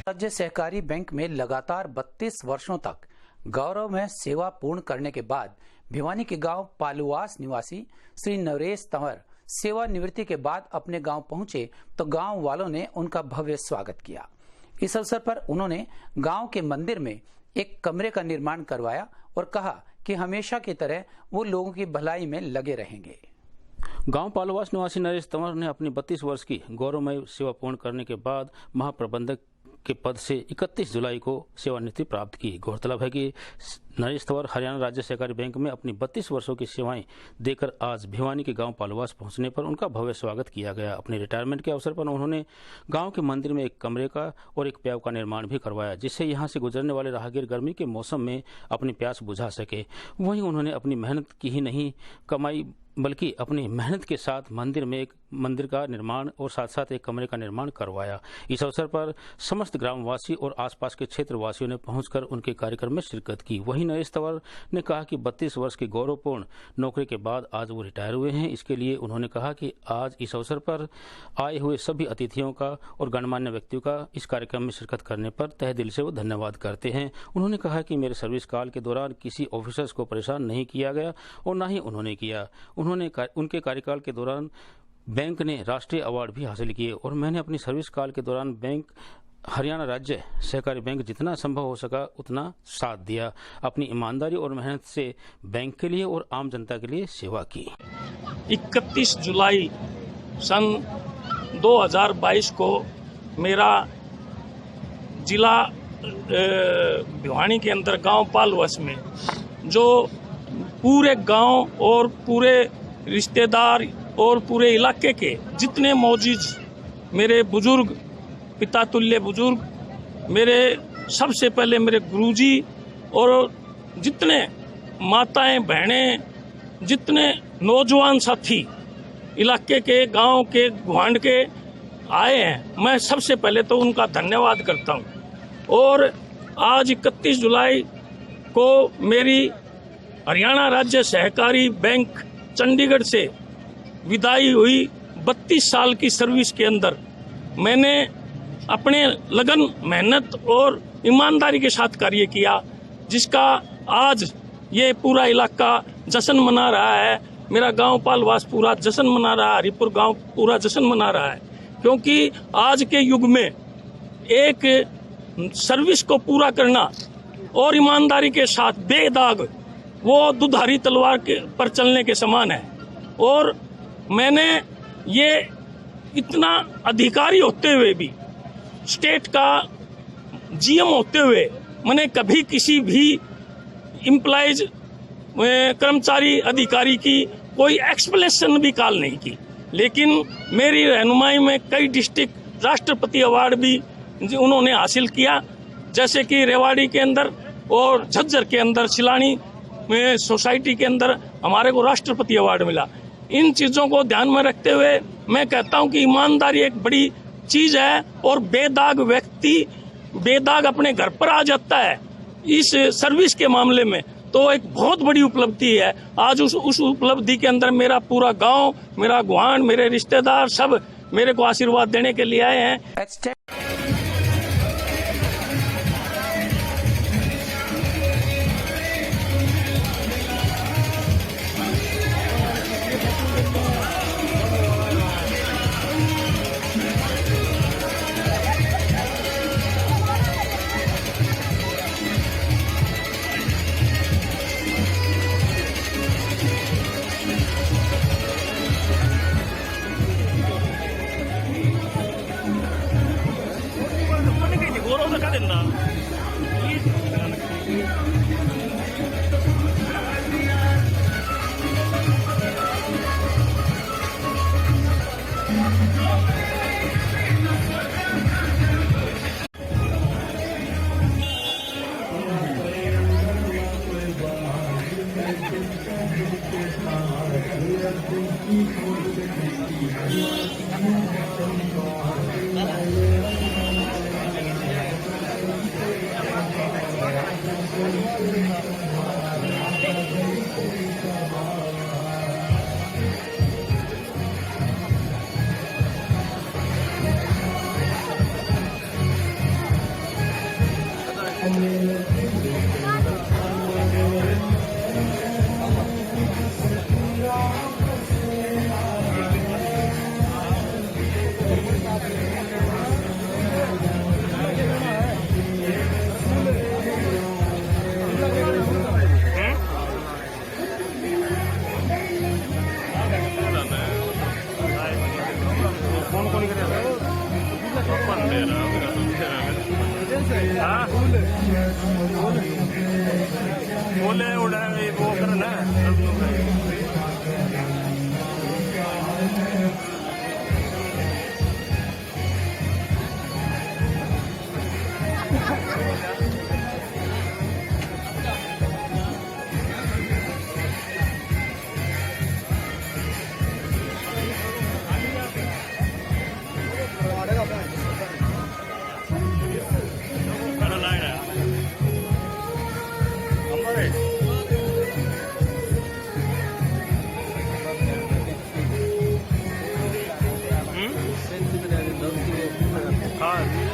राज्य सहकारी बैंक में लगातार 32 वर्षों तक गौरवमय सेवा पूर्ण करने के बाद भिवानी के गांव पालुवास निवासी श्री नरेश तंवर सेवानिवृत्ति के बाद अपने गांव पहुंचे तो गांव वालों ने उनका भव्य स्वागत किया। इस अवसर पर उन्होंने गांव के मंदिर में एक कमरे का निर्माण करवाया और कहा कि हमेशा की तरह वो लोगों की भलाई में लगे रहेंगे। गांव पालुवास निवासी नरेश तंवर ने अपनी 32 वर्ष की गौरवमय सेवा पूर्ण करने के बाद महाप्रबंधक के पद से 31 जुलाई को सेवानिवृत्ति प्राप्त की। गौरतलब है कि नरेश तंवर हरियाणा राज्य सहकारी बैंक में अपनी 32 वर्षों की सेवाएं देकर आज भिवानी के गांव पालुवास पहुंचने पर उनका भव्य स्वागत किया गया। अपने रिटायरमेंट के अवसर पर उन्होंने गांव के मंदिर में एक कमरे का और एक प्याऊ का निर्माण भी करवाया, जिससे यहां से गुजरने वाले राहगीर गर्मी के मौसम में अपनी प्यास बुझा सके। वहीं उन्होंने अपनी मेहनत की ही नहीं कमाई बल्कि अपनी मेहनत के साथ मंदिर का निर्माण और साथ साथ एक कमरे का निर्माण करवाया। इस अवसर पर समस्त ग्रामवासी और आसपास के क्षेत्र वासियों ने पहुंचकर उनके कार्यक्रम में शिरकत की। वहीं नरेश तंवर ने कहा कि 32 वर्ष की गौरवपूर्ण नौकरी के बाद आज वो रिटायर हुए हैं। इसके लिए उन्होंने कहा कि आज इस अवसर पर आए हुए सभी अतिथियों का और गणमान्य व्यक्तियों का इस कार्यक्रम में शिरकत करने पर तहे दिल से वो धन्यवाद करते हैं। उन्होंने कहा कि मेरे सर्विस काल के दौरान किसी ऑफिसर्स को परेशान नहीं किया गया और न ही उन्होंने किया। उनके कार्यकाल के दौरान बैंक ने राष्ट्रीय अवार्ड भी हासिल किए और मैंने अपनी सर्विस काल के दौरान बैंक हरियाणा राज्य सहकारी बैंक जितना संभव हो सका उतना साथ दिया। अपनी ईमानदारी और मेहनत से बैंक के लिए और आम जनता के लिए सेवा की। 31 जुलाई सन 2022 को मेरा जिला भिवानी के अंदर गांव पालुवास में जो पूरे गांव और पूरे रिश्तेदार और पूरे इलाके के जितने मौजूद मेरे बुजुर्ग, पिता तुल्य बुजुर्ग, मेरे सबसे पहले मेरे गुरुजी और जितने माताएं बहनें, जितने नौजवान साथी इलाके के, गांव के, गुआंढ के आए हैं, मैं सबसे पहले तो उनका धन्यवाद करता हूं। और आज 31 जुलाई को मेरी हरियाणा राज्य सहकारी बैंक चंडीगढ़ से विदाई हुई। 32 साल की सर्विस के अंदर मैंने अपने लगन, मेहनत और ईमानदारी के साथ कार्य किया, जिसका आज ये पूरा इलाका जश्न मना रहा है। मेरा गांव पालुवास पूरा जश्न मना रहा है, हरिपुर गांव पूरा जश्न मना रहा है, क्योंकि आज के युग में एक सर्विस को पूरा करना और ईमानदारी के साथ बेदाग वो दुधारी तलवार के पर चलने के समान है। और मैंने ये इतना अधिकारी होते हुए भी, स्टेट का जीएम होते हुए, मैंने कभी किसी भी एम्प्लॉइज, कर्मचारी, अधिकारी की कोई एक्सप्लेनेशन भी कॉल नहीं की। लेकिन मेरी रहनुमाई में कई डिस्ट्रिक्ट राष्ट्रपति अवार्ड भी उन्होंने हासिल किया, जैसे कि रेवाड़ी के अंदर और झज्जर के अंदर सिलानी में सोसाइटी के अंदर हमारे को राष्ट्रपति अवार्ड मिला। इन चीजों को ध्यान में रखते हुए मैं कहता हूं कि ईमानदारी एक बड़ी चीज है और बेदाग व्यक्ति बेदाग अपने घर पर आ जाता है इस सर्विस के मामले में, तो एक बहुत बड़ी उपलब्धि है। आज उस उपलब्धि के अंदर मेरा पूरा गांव, मेरा गुआंढ, मेरे रिश्तेदार सब मेरे को आशीर्वाद देने के लिए आए हैं। बोले उड़ा वो करना हाँ